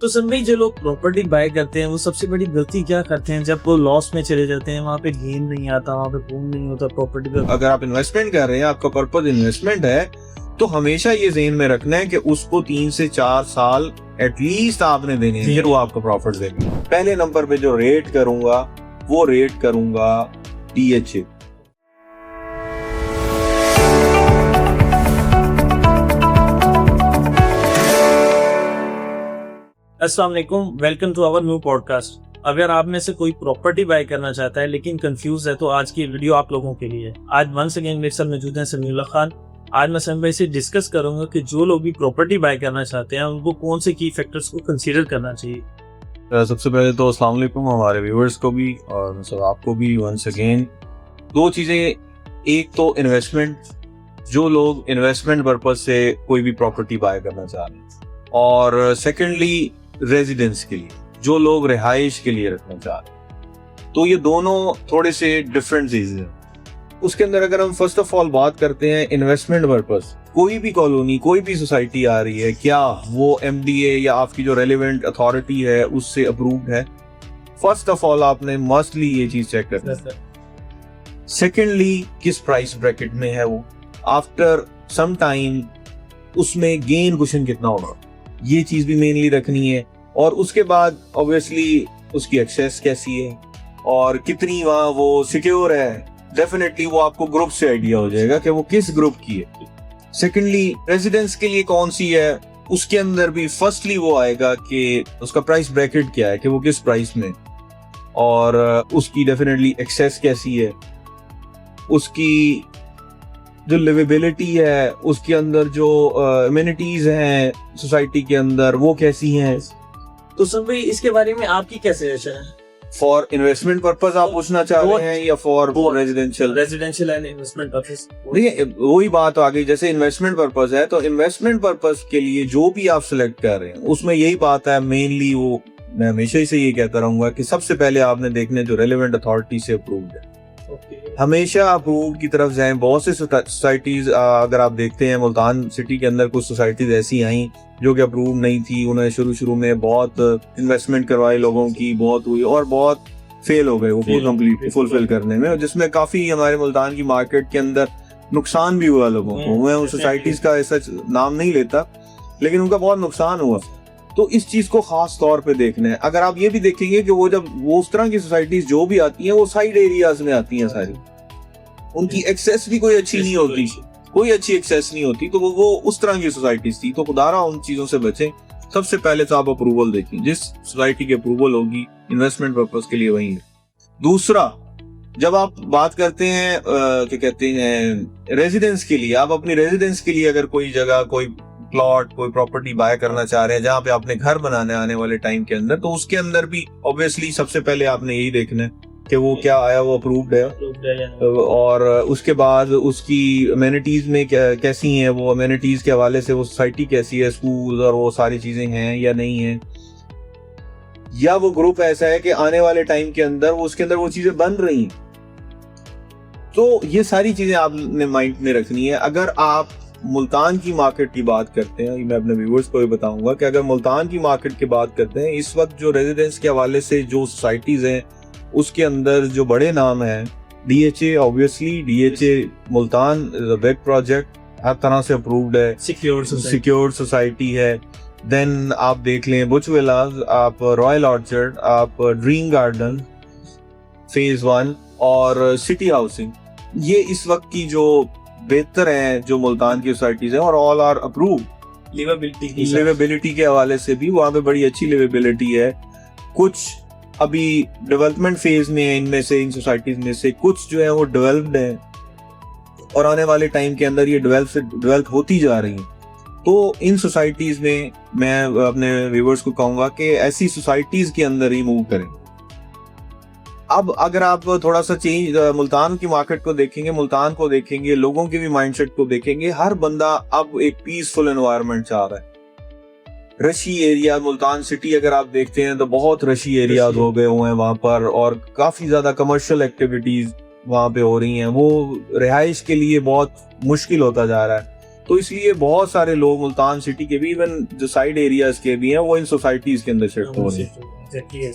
तो संभई जो लोग प्रॉपर्टी बाय करते हैं वो सबसे बड़ी गलती क्या करते हैं? जब वो लॉस में चले जाते हैं, वहाँ पे गेन नहीं आता, वहाँ पे पूर्ण नहीं होता प्रॉपर्टी पे। अगर आप इन्वेस्टमेंट कर रहे हैं, आपका पर्पज इन्वेस्टमेंट है, तो हमेशा ये ज़हन में रखना है कि उसको 3 से 4 साल एटलीस्ट आपने देने हैं, फिर वो आपको प्रॉफिट देंगे। पहले नंबर पे जो रेट करूंगा वो रेट करूंगा DHA। अस्सलाम वालेकुम, welcome to our new podcast. अगर आप में से कोई प्रॉपर्टी बाय करना चाहता है लेकिन कंफ्यूज है, तो आज की वीडियो आप लोगों के लिए है। आज वंस अगेन मेरे साथ मौजूद हैं समीउल्लाह खान। आज मैं समीम भाई से डिस्कस करूंगा कि जो लोग भी प्रॉपर्टी बाय करना चाहते हैं उनको कौन से की फैक्टर्स को कंसीडर करना चाहिए। सबसे पहले तो अस्सलाम वालेकुम हमारे व्यूअर्स को भी और सब आपको भी वंस अगेन। दो चीज़ें, एक तो इन्वेस्टमेंट, जो लोग इन्वेस्टमेंट पर्पज से कोई भी प्रॉपर्टी बाय करना चाह रहे हैं, और सेकेंडली रेजिडेंस के लिए, जो लोग रिहाइश के लिए रखना चाह रहे हैं। तो ये दोनों थोड़े से डिफरेंट चीजें हैं। उसके अंदर अगर हम फर्स्ट ऑफ ऑल बात करते हैं इन्वेस्टमेंट पर्पस, कोई भी कॉलोनी, कोई भी सोसाइटी आ रही है, क्या वो MDA या आपकी जो रेलिवेंट अथॉरिटी है उससे अप्रूव्ड है? फर्स्ट ऑफ ऑल आपने मस्टली ये चीज चेक करनी है। सेकेंडली, किस प्राइस ब्रैकेट में है वो, आफ्टर सम टाइम उसमें गेन कुशन कितना होगा, ये चीज भी मेनली रखनी है। और उसके बाद ऑब्वियसली उसकी एक्सेस कैसी है और कितनी वहाँ वो सिक्योर है। डेफिनेटली वो आपको ग्रुप से आइडिया हो जाएगा कि वो किस ग्रुप की है। सेकेंडली, रेजिडेंस के लिए कौन सी है, उसके अंदर भी फर्स्टली वो आएगा कि उसका प्राइस ब्रैकेट क्या है, कि वो किस प्राइस में, और उसकी डेफिनेटली एक्सेस कैसी है, उसकी जो लिवेबिलिटी है, उसके अंदर जो अमेनिटीज हैं सोसाइटी के अंदर वो कैसी हैं। तो संभई इसके बारे में आपकी क्या सजेशन है? फॉर इन्वेस्टमेंट पर्पस आप पूछना चाह रहे हैं या for residential and investment purpose? देखिए, वही बात आ गई, जैसे इन्वेस्टमेंट पर्पस है तो इन्वेस्टमेंट पर्पस के लिए जो भी आप सिलेक्ट कर रहे हैं उसमें यही बात है मेनली, वो मैं हमेशा ही से ये कहता रहूंगा कि सबसे पहले आपने देखने जो रेलिवेंट अथॉरिटी से अप्रूव्ड है। हमेशा अप्रूव की तरफ जाएं। बहुत से सोसाइटीज अगर आप देखते हैं, मुल्तान सिटी के अंदर कुछ सोसाइटीज ऐसी आई जो कि अप्रूव नहीं थी। उन्हें शुरू में बहुत इन्वेस्टमेंट करवाई लोगों की, बहुत हुई और बहुत फेल हो गए वो कंप्लीटली फुलफिल करने में, जिसमें काफी हमारे मुल्तान की मार्केट के अंदर नुकसान भी हुआ लोगों को। मैं उन सोसाइटीज का ऐसा नाम नहीं लेता, लेकिन उनका बहुत नुकसान हुआ। तो इस चीज को खास तौर पे देखना है। अगर आप ये भी देखेंगे कि वो जब वो उस तरह की सोसाइटीज जो भी आती हैं वो साइड एरियाज में आती हैं सारी, उनकी एक्सेस भी कोई अच्छी नहीं होती, कोई अच्छी एक्सेस नहीं होती, तो वो उस तरह की सोसाइटीज थी। तो खुदारा उन चीजों से बचें। सबसे पहले तो आप अप्रूवल देखें, जिस सोसाइटी की अप्रूवल होगी इन्वेस्टमेंट पर्पज के लिए वही है। दूसरा, जब आप बात करते हैं क्या कहते हैं रेजिडेंस के लिए, आप अपनी रेजिडेंस के लिए अगर कोई जगह, कोई प्लॉट, कोई प्रॉपर्टी बाय करना चाह रहे हैं जहां पे आपने घर बनाने आने वाले टाइम के अंदर, तो उसके अंदर भी ऑब्वियसली सबसे पहले आपने यही देखना है कि वो क्या आया, वो अप्रूव्ड है, और उसके बाद उसकी अमेनिटीज में कैसी हैं, वो अमेनिटीज के हवाले से वो सोसाइटी कैसी है, स्कूल और वो सारी चीजें हैं या नहीं है, या वो ग्रुप ऐसा है कि आने वाले टाइम के अंदर वो उसके अंदर वो चीजें बन रही हैं। तो ये सारी चीजें आपने माइंड में रखनी है। अगर आप मुल्तान की मार्केट की बात करते हैं, मैं अपने व्यूअर्स को भी बताऊंगा कि अगर मुल्तान की मार्केट की बात करते हैं, इस वक्त जो रेजिडेंस के हवाले से जो सोसाइटीज हैं उसके अंदर जो बड़े नाम हैं, DHA, obviously DHA Multan big project, हर तरह से अप्रूव्ड है, सिक्योर सोसाइटी है। देन आप देख लें बुच विलास, आप रॉयल ऑर्चर्ड, आप ड्रीम गार्डन फेज 1 और सिटी हाउसिंग, ये इस वक्त की जो बेहतर हैं जो मुल्तान की सोसाइटीज हैं, और ऑल आर अप्रूव। लिवेबिलिटी के हवाले से भी वहाँ पे बड़ी अच्छी लिवेबिलिटी है। कुछ अभी डेवलपमेंट फेज में है, इनमें से, इन सोसाइटीज में से कुछ जो है वो डेवलप्ड हैं और आने वाले टाइम के अंदर ये डेवलप होती जा रही हैं। तो इन सोसाइटीज में मैं अपने व्यूअर्स को कहूँगा कि ऐसी सोसाइटीज के अंदर ही मूव करें। अब अगर आप थोड़ा सा चेंज मुल्तान की मार्केट को देखेंगे, मुल्तान को देखेंगे, लोगों के भी माइंडसेट को देखेंगे, हर बंदा अब एक पीसफुल एनवायरनमेंट चाह रहा है। रशी एरिया, मुल्तान सिटी अगर आप देखते हैं तो बहुत रशी एरियाज हो गए हुए हैं वहाँ पर, और काफी ज्यादा कमर्शियल एक्टिविटीज वहाँ पे हो रही हैं। वो रिहाइश के लिए बहुत मुश्किल होता जा रहा है। तो इसलिए बहुत सारे लोग मुल्तान सिटी के भी, इवन जो साइड एरियाज के भी हैं, वो इन सोसाइटीज के अंदर शिफ्ट हो रहे हैं।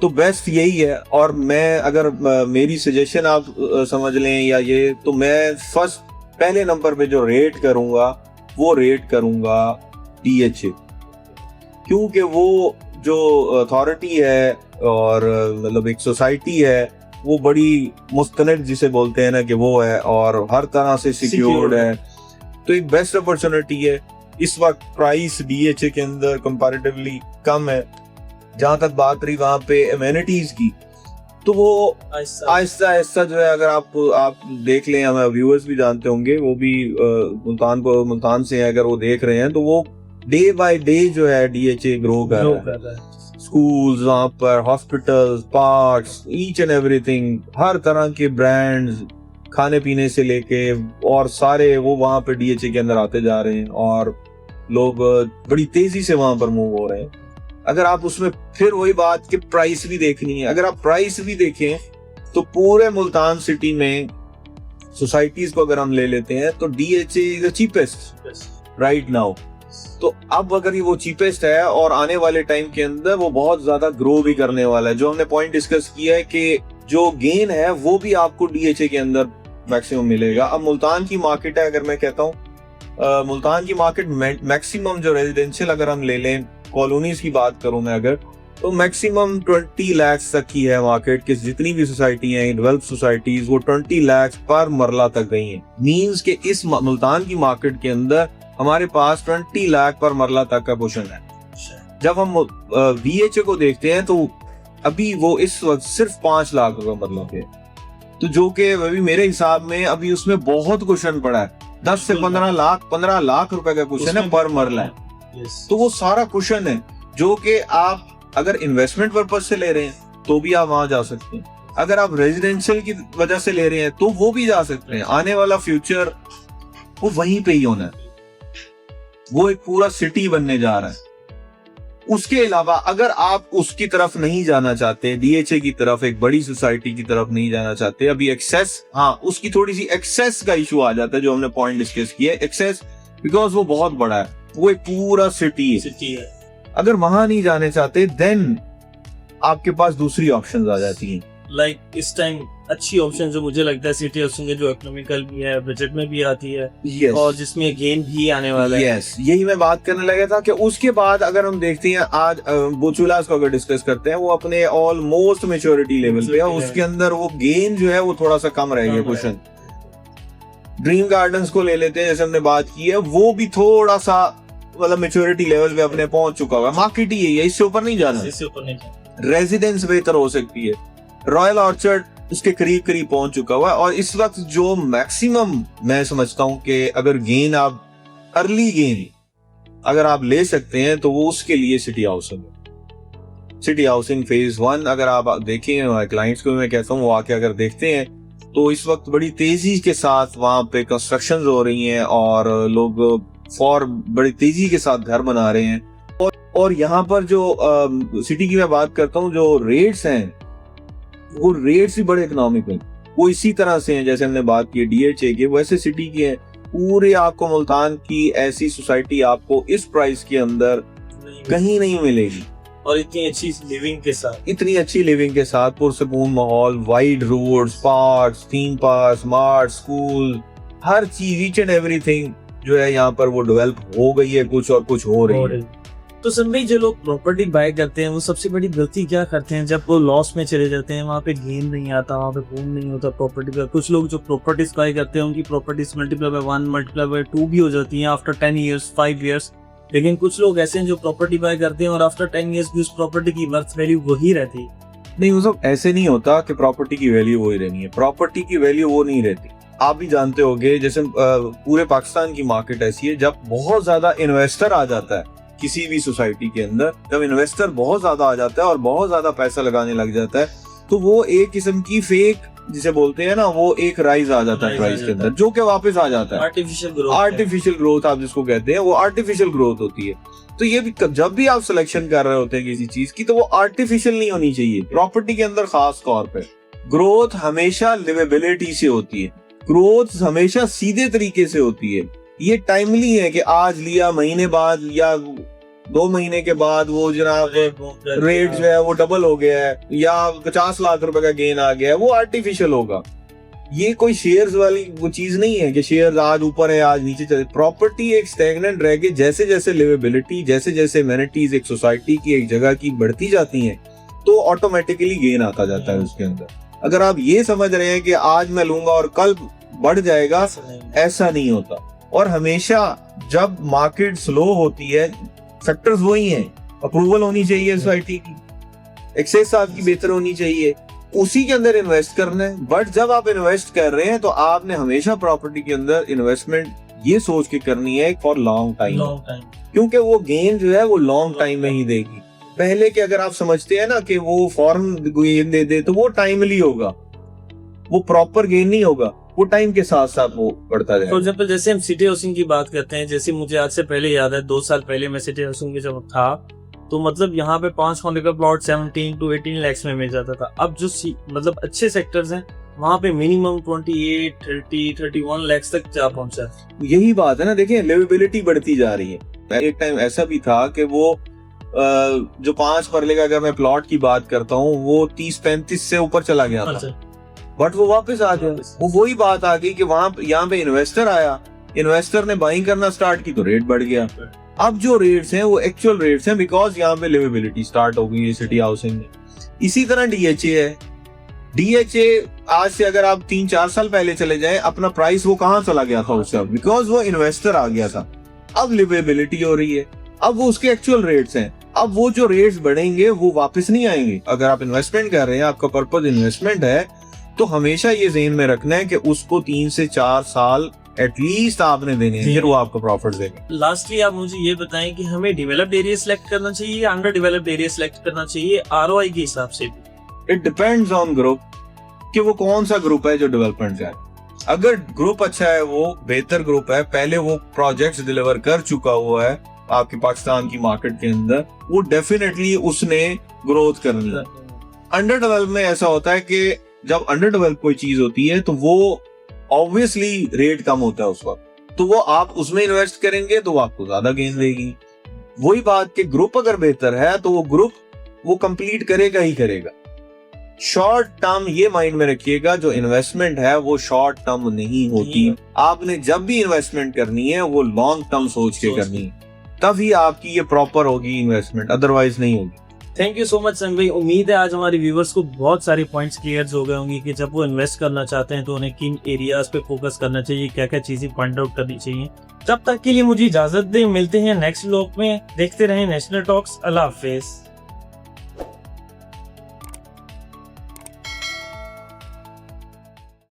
तो बेस्ट यही है। और मैं अगर मेरी सजेशन आप समझ लें या ये, तो मैं पहले नंबर पे जो रेट करूंगा वो रेट करूंगा DHA, क्योंकि वो जो अथॉरिटी है और मतलब एक सोसाइटी है, वो बड़ी मुस्तनद जिसे बोलते हैं ना कि वो है, और हर तरह से सिक्योर्ड है। तो एक बेस्ट अपॉर्चुनिटी है। इस वक्त प्राइस DHA के अंदर कंपैरेटिवली कम है। जहां तक बात रही वहां पे एमिनिटीज की, तो वो आहिस्ता आहिस्ता जो है, अगर आप देख लें, हमें व्यूअर्स भी जानते होंगे, वो भी मुल्तान से है, अगर वो देख रहे हैं तो वो डे बाय डे जो है DHA ग्रो कर रहा है। स्कूल्स वहां पर, hospitals, parks, each and everything, हर तरह के ब्रांड्स, खाने पीने से लेके और सारे वो वहां पे DHA के अंदर आते जा रहे हैं और लोग बड़ी तेजी से वहां पर मूव हो रहे हैं। अगर आप उसमें फिर वही बात कि प्राइस भी देखनी है, अगर आप प्राइस भी देखें तो पूरे मुल्तान सिटी में सोसाइटीज को अगर हम ले लेते हैं तो DHA is the cheapest right now. तो अब अगर ये वो चीपेस्ट है और आने वाले टाइम के अंदर वो बहुत ज्यादा ग्रो भी करने वाला है, जो हमने पॉइंट डिस्कस किया है कि जो गेन है वो भी आपको DHA के अंदर मैक्सिमम मिलेगा। अब मुल्तान की मार्केट है, अगर मैं कहता हूँ मुल्तान की मार्केट मैक्सिमम जो रेजिडेंशियल अगर हम ले लें, कॉलोनीज की बात करूं मैं अगर, तो मैक्सिमम 20 लाख तक की है मार्केट की। जितनी भी सोसाइटी हैं, डेवलप सोसाइटीज, वो 20 लाख पर मरला तक गई हैं। मींस के इस मुल्तान की मार्केट के अंदर हमारे पास 20 लाख पर मरला तक का पोर्शन है। जब हम VHA को देखते हैं तो अभी वो इस वक्त सिर्फ 5 लाख का मरला पे, तो जो कि अभी मेरे हिसाब में अभी उसमें बहुत क्वेश्चन पड़ा है। 10 से 15 लाख रुपए का क्वेश्चन है पर मरला है। तो वो सारा क्वेश्चन है जो कि आप अगर इन्वेस्टमेंट पर्पज से ले रहे हैं तो भी आप वहां जा सकते हैं, अगर आप रेजिडेंशियल की वजह से ले रहे हैं तो वो भी जा सकते हैं। आने वाला फ्यूचर वो वहीं पे ही होना है, वो एक पूरा सिटी बनने जा रहा है। उसके अलावा अगर आप उसकी तरफ नहीं जाना चाहते, DHA की तरफ, एक बड़ी सोसाइटी की तरफ नहीं जाना चाहते, अभी एक्सेस, हाँ उसकी थोड़ी सी एक्सेस का इशू आ जाता है, जो हमने पॉइंट डिस्कस किया है, एक्सेस, बिकॉज वो बहुत बड़ा है, वो एक पूरा सिटी है। अगर वहां नहीं जाने चाहते देन आपके पास दूसरी ऑप्शंस आ जाती हैं। लाइक इस टाइम अच्छी ऑप्शन जो मुझे लगता है सिटी हाउसिंग है, जो इकोनॉमिकल भी है, बजट में भी आती है, yes. और जिसमें गेन भी आने वाला है। yes. यही मैं बात करने लगा था कि उसके बाद अगर हम देखते हैं आज बुचुलास को अगर डिस्कस करते हैं, वो अपने ऑलमोस्ट मेच्योरिटी लेवल पे है, उसके अंदर वो गेन जो है वो थोड़ा सा कम रह गया क्वेश्चन। ड्रीम गार्डन्स को ले लेते हैं, जैसे हमने बात की है, वो भी थोड़ा सा मतलब मेच्योरिटी लेवल पे अपने पहुंच चुका हुआ है। मार्केट ही यही है, इससे ऊपर नहीं जाना, इससे ऊपर नहीं जाना। रेजिडेंस बेहतर हो सकती है, रॉयल ऑर्चर्ड उसके करीब करीब पहुंच चुका हुआ है। और इस वक्त जो मैक्सिमम मैं समझता हूं कि अगर गेन आप अर्ली गेन अगर आप ले सकते हैं तो वो उसके लिए सिटी हाउसिंग फेज 1 अगर आप देखें, क्लाइंट्स को मैं कहता हूँ वो आके अगर देखते हैं तो इस वक्त बड़ी तेजी के साथ वहां पे कंस्ट्रक्शन हो रही हैं और लोग बड़ी तेजी के साथ घर बना रहे हैं। और यहाँ पर जो सिटी की मैं बात करता हूँ, जो रेट्स हैं वो रेट्स भी बड़े इकोनॉमिकल, वो इसी तरह से हैं जैसे हमने बात की DHA के, वैसे सिटी की है। पूरे आपको मुल्तान की ऐसी सोसाइटी आपको इस प्राइस के अंदर कहीं नहीं मिलेगी, और इतनी अच्छी लिविंग के साथ पुरसकून माहौल, wide roads, parks, theme park, smart school, हर चीज, ईच एंड एवरीथिंग जो है यहाँ पर वो डेवलप हो गई है, कुछ और कुछ हो रही है। तो सर भाई, जो लोग प्रॉपर्टी बाय करते हैं वो सबसे बड़ी गलती क्या करते हैं? जब वो लॉस में चले जाते हैं, वहाँ पे गेन नहीं आता, वहाँ पे बूम नहीं होता प्रॉपर्टी का। कुछ लोग जो प्रॉपर्टीज बाय करते हैं उनकी properties multiply by 1, multiply by 2 भी हो जाती हैं आफ्टर 10 ईयर्स, 5 ईयर्स। लेकिन कुछ लोग ऐसे हैं जो प्रॉपर्टी बाय करते हैं और आफ्टर 10 ईयर्स भी उस प्रॉपर्टी की वर्थ वैल्यू वही रहती है। नहीं, वो सब ऐसे नहीं होता कि प्रॉपर्टी की वैल्यू वही रहनी है। प्रॉपर्टी की वैल्यू वो नहीं रहती। आप भी जानते होंगे, जैसे पूरे पाकिस्तान की मार्केट ऐसी है, जब बहुत ज्यादा इन्वेस्टर आ जाता है किसी भी सोसाइटी के अंदर, जब इन्वेस्टर बहुत ज्यादा आ जाता है और बहुत ज्यादा पैसा लगाने लग जाता है, तो वो एक किस्म की फेक जिसे बोलते हैं ना, वो एक राइज आ जाता है प्राइस के अंदर, जो कि वापस आ जाता है। आर्टिफिशियल ग्रोथ आप जिसको कहते हैं, वो आर्टिफिशियल ग्रोथ होती है। तो ये भी जब भी आप सिलेक्शन कर रहे होते हैं किसी चीज की, तो वो आर्टिफिशियल नहीं होनी चाहिए। प्रॉपर्टी के अंदर खास तौर पे ग्रोथ हमेशा लिवेबिलिटी से होती है, ग्रोथ हमेशा सीधे तरीके से होती है। ये टाइमली है कि आज लिया महीने बाद या 2 महीने के बाद वो जनाब रेट जो है वो डबल हो गया है या 50 लाख रुपए का गेन आ गया है, वो आर्टिफिशियल होगा। ये कोई शेयर्स वाली वो चीज नहीं है कि शेयर्स आज ऊपर है आज नीचे चले। प्रॉपर्टी एक स्टैग्नेंट रह के जैसे जैसे लिवेबिलिटी, जैसे जैसे एमेनिटीज एक सोसाइटी की एक जगह की बढ़ती जाती हैं तो ऑटोमेटिकली गेन आता जाता है उसके अंदर। अगर आप ये समझ रहे हैं कि आज मैं लूंगा और कल बढ़ जाएगा, ऐसा नहीं होता। और हमेशा जब मार्केट स्लो होती है, फैक्टर्स वही हैं, अप्रूवल होनी चाहिए सोसाइटी की, एक्सेस आपकी बेहतर होनी चाहिए, उसी के अंदर इन्वेस्ट करना है। बट जब आप इन्वेस्ट कर रहे हैं तो आपने हमेशा प्रॉपर्टी के अंदर इन्वेस्टमेंट ये सोच के करनी है फॉर लॉन्ग टाइम, क्योंकि वो गेन जो है वो लॉन्ग टाइम में ही देगी। पहले के अगर आप समझते हैं ना कि वो फॉरन गेन दे दे तो वो टाइमली होगा, वो प्रॉपर गेन नहीं होगा, वो टाइम के साथ साथ वो बढ़ता जाएगा। फॉर एग्जांपल जैसे हम सिटी हाउसिंग की बात करते हैं, जैसे मुझे आज से पहले याद है 2 साल पहले मैं सिटी हाउसिंग में जब था तो मतलब यहाँ पे 5 करोड़ का प्लॉट 17 to 18 लाख में मिल जाता था। अब जो मतलब अच्छे सेक्टर्स हैं वहाँ पे मिनिमम 28, 30, 31 लाख तक जा पहुंचा। यही बात है ना, देखिए लिवेबिलिटी बढ़ती जा रही है। एक टाइम ऐसा भी था कि वो जो 5 परले का अगर मैं प्लॉट की बात करता हूँ वो 30-35 से ऊपर चला गया था, बट वो वापस आ गया। वो वही बात आ गई कि वहां यहाँ पे इन्वेस्टर आया, इन्वेस्टर ने बाइंग करना स्टार्ट की तो रेट बढ़ गया। अब जो रेट्स हैं वो एक्चुअल रेट्स हैं, बिकॉज यहाँ पे लिवेबिलिटी स्टार्ट हो गई है सिटी हाउसिंग में। इसी तरह डीएचए है। डीएचए आज से अगर आप 3-4 साल पहले चले जाएं, अपना प्राइस वो कहाँ चला गया था उससे, बिकॉज वो इन्वेस्टर आ गया था। अब लिवेबिलिटी हो रही है, अब वो उसके एक्चुअल रेट्स हैं। अब वो जो रेट्स बढ़ेंगे वो वापस नहीं आएंगे। अगर आप इन्वेस्टमेंट कर रहे हैं, आपका पर्पज इन्वेस्टमेंट है, तो हमेशा ये ज़हन में रखना है कि उसको 3 से 4 साल एटलीस्ट आपने देने हैं, फिर वो आपको प्रॉफिट देगा। लास्टली आप मुझे ये बताएं कि हमें डेवलप्ड एरिया सिलेक्ट करना चाहिए या अंडर डेवलप्ड एरिया सिलेक्ट करना चाहिए आरओआई के हिसाब से? इट डिपेंड्स ऑन ग्रुप कि वो कौन सा ग्रुप है जो डेवलपमेंट है। अगर ग्रुप अच्छा है, वो बेहतर ग्रुप है, पहले वो प्रोजेक्ट्स डिलीवर कर चुका हुआ है आपके पाकिस्तान की मार्केट के अंदर, वो डेफिनेटली उसने ग्रोथ करनी है। अंडर डेवलप में ऐसा होता है कि जब अंडर डेवलप कोई चीज होती है तो वो ऑब्वियसली रेट कम होता है उस वक्त, तो वो आप उसमें इन्वेस्ट करेंगे तो वो आपको ज्यादा गेन देगी। वही बात कि ग्रुप अगर बेहतर है तो वो ग्रुप वो कंप्लीट करेगा ही करेगा। शॉर्ट टर्म ये माइंड में रखिएगा, जो इन्वेस्टमेंट है वो शॉर्ट टर्म नहीं होती। आपने जब भी इन्वेस्टमेंट करनी है वो लॉन्ग टर्म सोच के करनी है, तभी आपकी ये प्रॉपर होगी इन्वेस्टमेंट, अदरवाइज नहीं होगी। थैंक यू सो मच संग भाई। उम्मीद है आज हमारे व्यूवर्स को बहुत सारे पॉइंट्स क्लियर हो गए होंगे कि जब वो इन्वेस्ट करना चाहते हैं तो उन्हें किन एरियाज पे फोकस करना चाहिए, क्या क्या चीजें पॉइंट आउट करनी चाहिए। तब तक के लिए मुझे इजाजत दें, मिलते हैं नेक्स्ट व्लॉग में। देखते रहें नेशनल टॉक्स। अल्लाह हाफिज।